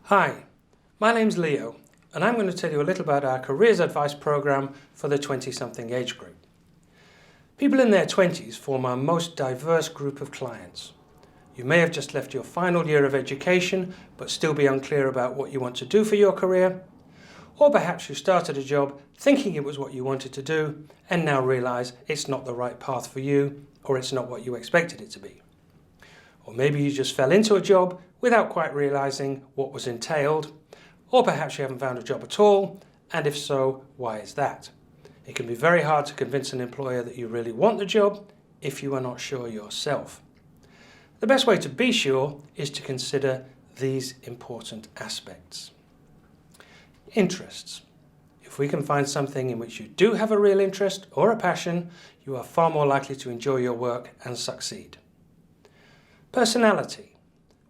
Hi, my name's Leo and I'm going to tell you a little about our careers advice program for the 20-something age group. People in their 20s form our most diverse group of clients. You may have just left your final year of education but still be unclear about what you want to do for your career, or perhaps you started a job thinking it was what you wanted to do and now realise it's not the right path for you, or it's not what you expected it to be. Or maybe you just fell into a job without quite realising what was entailed, or perhaps you haven't found a job at all, and if so, why is that? It can be very hard to convince an employer that you really want the job if you are not sure yourself. The best way to be sure is to consider these important aspects. Interests. If we can find something in which you do have a real interest or a passion, you are far more likely to enjoy your work and succeed. Personality.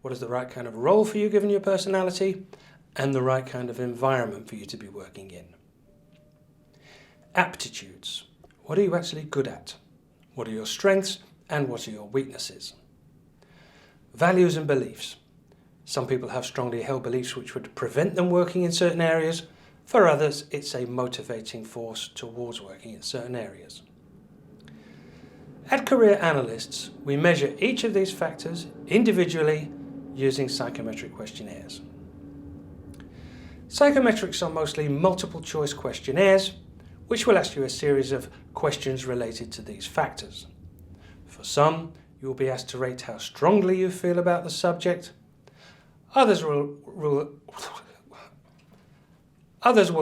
What is the right kind of role for you given your personality, and the right kind of environment for you to be working in? Aptitudes. What are you actually good at? What are your strengths and what are your weaknesses? Values and beliefs. Some people have strongly held beliefs which would prevent them working in certain areas. For others, it's a motivating force towards working in certain areas. At Career Analysts, we measure each of these factors individually using psychometric questionnaires. Psychometrics are mostly multiple choice questionnaires, which will ask you a series of questions related to these factors. For some, you will be asked to rate how strongly you feel about the subject. Others will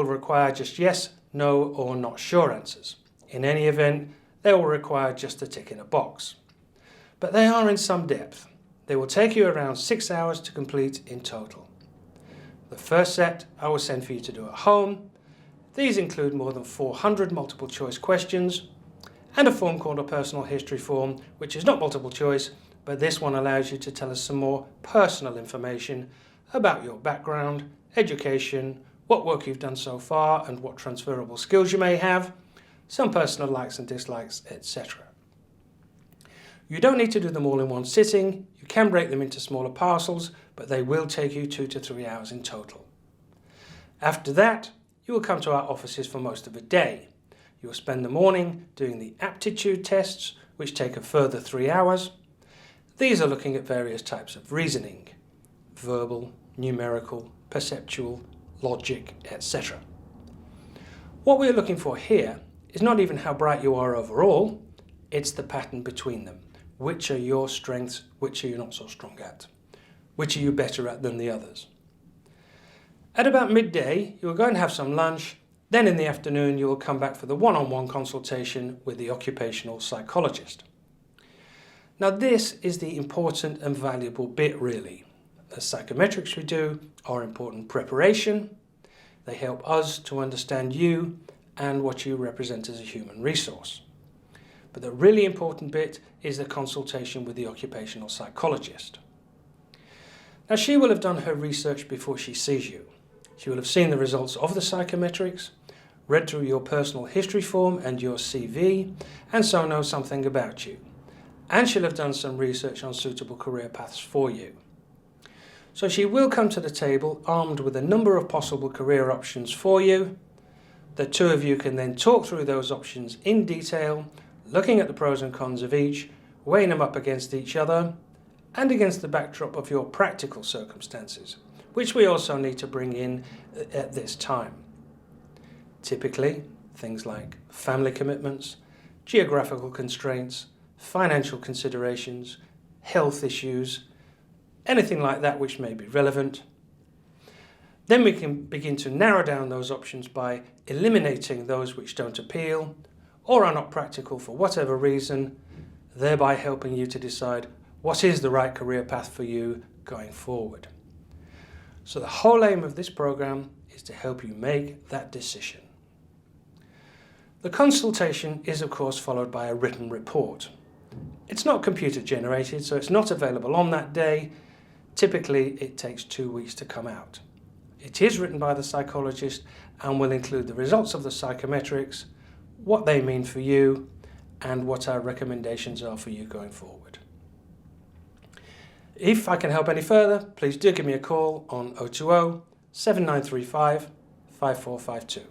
require just yes, no, or not sure answers. In any event, they will require just a tick in a box. But they are in some depth. They will take you around 6 hours to complete in total. The first set I will send for you to do at home. These include more than 400 multiple choice questions and a form called a personal history form, which is not multiple choice, but this one allows you to tell us some more personal information about your background, education, what work you've done so far and what transferable skills you may have, some personal likes and dislikes, etc. You don't need to do them all in one sitting. You can break them into smaller parcels, but they will take you 2 to 3 hours in total. After that, you will come to our offices for most of the day. You will spend the morning doing the aptitude tests, which take a further 3 hours. These are looking at various types of reasoning: verbal, numerical, perceptual, logic, etc. What we are looking for here is not even how bright you are overall, it's the pattern between them. Which are your strengths, which are you not so strong at? Which are you better at than the others? At about midday, you are going to have some lunch, then in the afternoon you will come back for the one-on-one consultation with the occupational psychologist. Now this is the important and valuable bit really. The psychometrics we do are important preparation. They help us to understand you and what you represent as a human resource. But the really important bit is the consultation with the occupational psychologist. Now she will have done her research before she sees you. She will have seen the results of the psychometrics, read through your personal history form and your CV, and so know something about you. And she'll have done some research on suitable career paths for you. So she will come to the table armed with a number of possible career options for you. The two of you can then talk through those options in detail, looking at the pros and cons of each, weighing them up against each other, and against the backdrop of your practical circumstances, which we also need to bring in at this time. Typically, things like family commitments, geographical constraints, financial considerations, health issues, anything like that which may be relevant. Then we can begin to narrow down those options by eliminating those which don't appeal or are not practical for whatever reason, thereby helping you to decide what is the right career path for you going forward. So the whole aim of this program is to help you make that decision. The consultation is of course followed by a written report. It's not computer generated, so it's not available on that day. Typically it takes 2 weeks to come out. It is written by the psychologist and will include the results of the psychometrics, what they mean for you, and what our recommendations are for you going forward. If I can help any further, please do give me a call on 020 7935 5452.